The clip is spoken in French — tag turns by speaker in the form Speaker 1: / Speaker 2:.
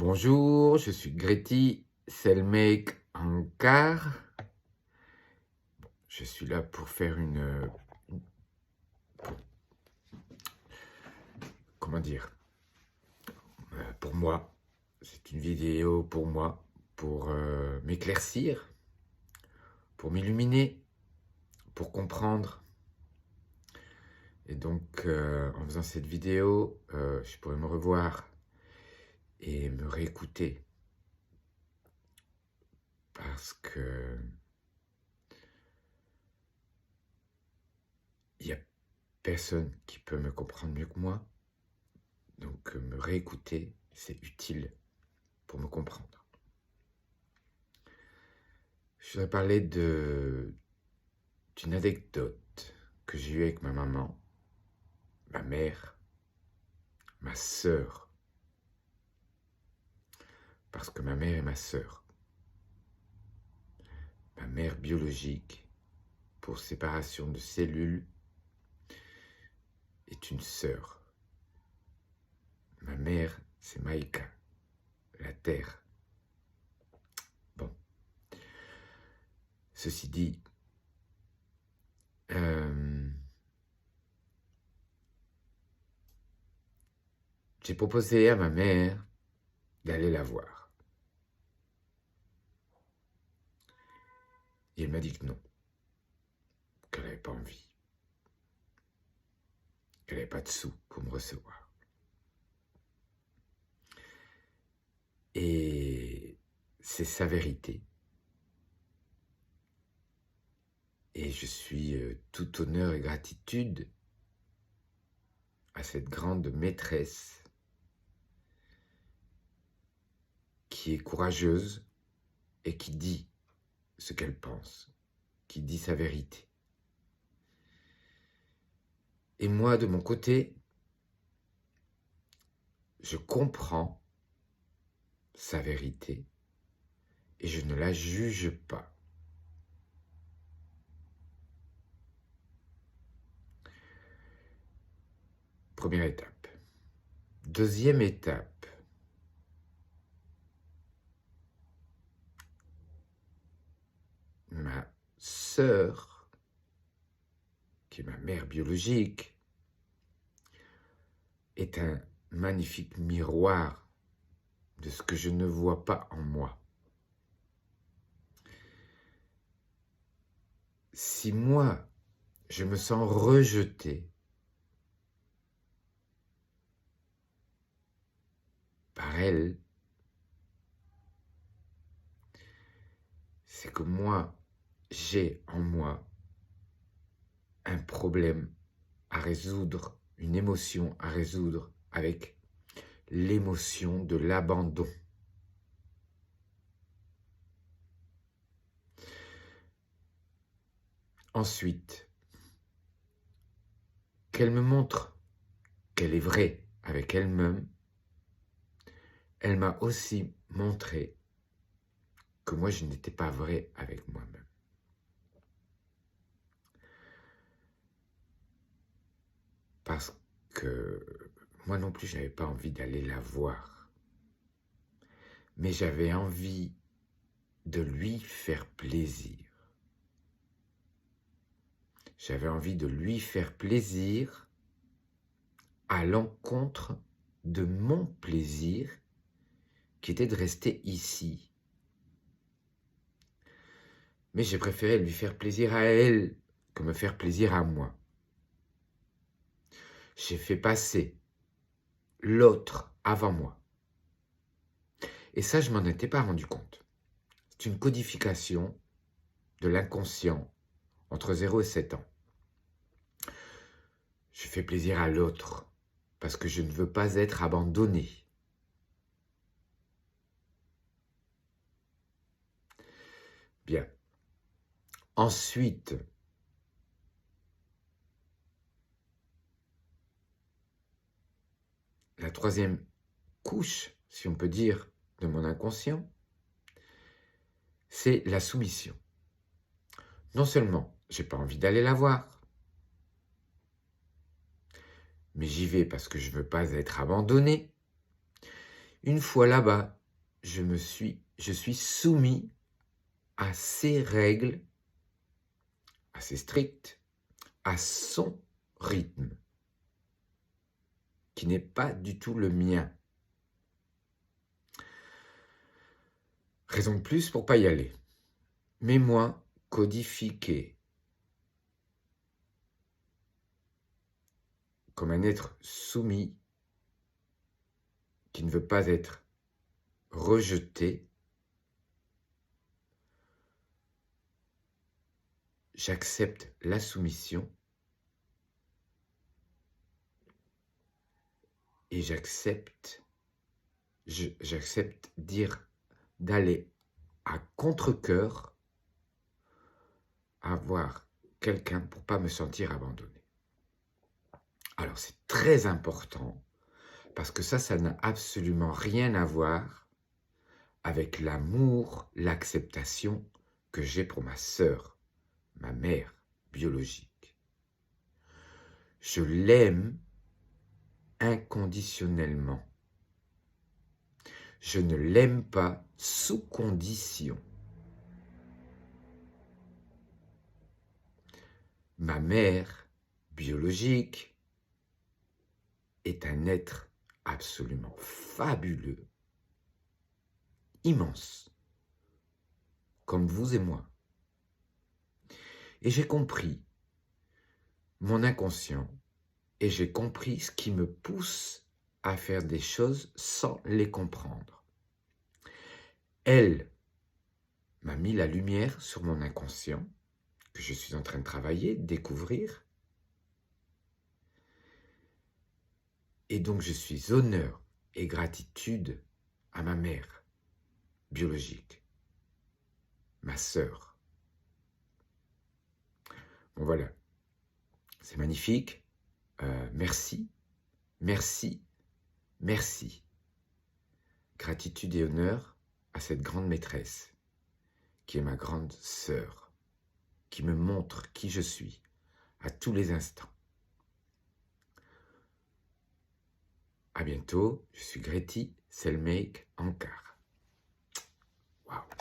Speaker 1: Bonjour, je suis Greti Selmek Ankar. Je suis là pour faire comment dire, pour moi. C'est une vidéo pour moi, pour m'éclaircir, pour m'illuminer, pour comprendre. Et donc, en faisant cette vidéo, je pourrais me revoir et me réécouter. Parce que il n'y a personne qui peut me comprendre mieux que moi. Donc, me réécouter, c'est utile pour me comprendre. Je voudrais parler d'une anecdote que j'ai eue avec ma maman, ma mère, ma sœur. Parce que ma mère est ma sœur. Ma mère biologique, pour séparation de cellules, est une sœur. Ma mère, c'est Maïka, la terre. Bon. Ceci dit, j'ai proposé à ma mère d'aller la voir. Et elle m'a dit que non, qu'elle n'avait pas envie, qu'elle n'avait pas de sous pour me recevoir. Et c'est sa vérité. Et je suis tout honneur et gratitude à cette grande maîtresse qui est courageuse et qui dit ce qu'elle pense, qui dit sa vérité. Et moi, de mon côté, je comprends sa vérité et je ne la juge pas. Première étape. Deuxième étape. Ma sœur, qui est ma mère biologique, est un magnifique miroir de ce que je ne vois pas en moi. Si moi, je me sens rejeté par elle, c'est que moi, j'ai en moi un problème à résoudre, une émotion à résoudre avec l'émotion de l'abandon. Ensuite, qu'elle me montre qu'elle est vraie avec elle-même, elle m'a aussi montré que moi, je n'étais pas vrai avec moi-même. Parce que moi non plus, je n'avais pas envie d'aller la voir. Mais j'avais envie de lui faire plaisir. J'avais envie de lui faire plaisir à l'encontre de mon plaisir qui était de rester ici. Mais j'ai préféré lui faire plaisir à elle que me faire plaisir à moi. J'ai fait passer l'autre avant moi. Et ça, je m'en étais pas rendu compte. C'est une codification de l'inconscient entre 0 et 7 ans. Je fais plaisir à l'autre parce que je ne veux pas être abandonné. Bien. Ensuite, la troisième couche, si on peut dire, de mon inconscient, c'est la soumission. Non seulement j'ai pas envie d'aller la voir, mais j'y vais parce que je ne veux pas être abandonné, Une fois là-bas, je suis soumis à ses règles, assez strictes, à son rythme, qui n'est pas du tout le mien. Raison de plus pour pas y aller. Mais moi, codifié comme un être soumis, qui ne veut pas être rejeté, j'accepte la soumission et j'accepte d'aller à contre-cœur à voir quelqu'un pour pas me sentir abandonné. Alors c'est très important parce que ça n'a absolument rien à voir avec l'amour, l'acceptation que j'ai pour ma sœur, ma mère biologique. Je l'aime inconditionnellement. Je ne l'aime pas sous condition. Ma mère biologique est un être absolument fabuleux, immense, comme vous et moi. Et j'ai compris mon inconscient et j'ai compris ce qui me pousse à faire des choses sans les comprendre. Elle m'a mis la lumière sur mon inconscient, que je suis en train de travailler, de découvrir. Et donc je suis honneur et gratitude à ma mère biologique, ma sœur. Bon voilà, c'est magnifique. Merci, merci, merci. Gratitude et honneur à cette grande maîtresse, qui est ma grande sœur, qui me montre qui je suis à tous les instants. À bientôt, je suis Greti Selmeik Ankar. Waouh.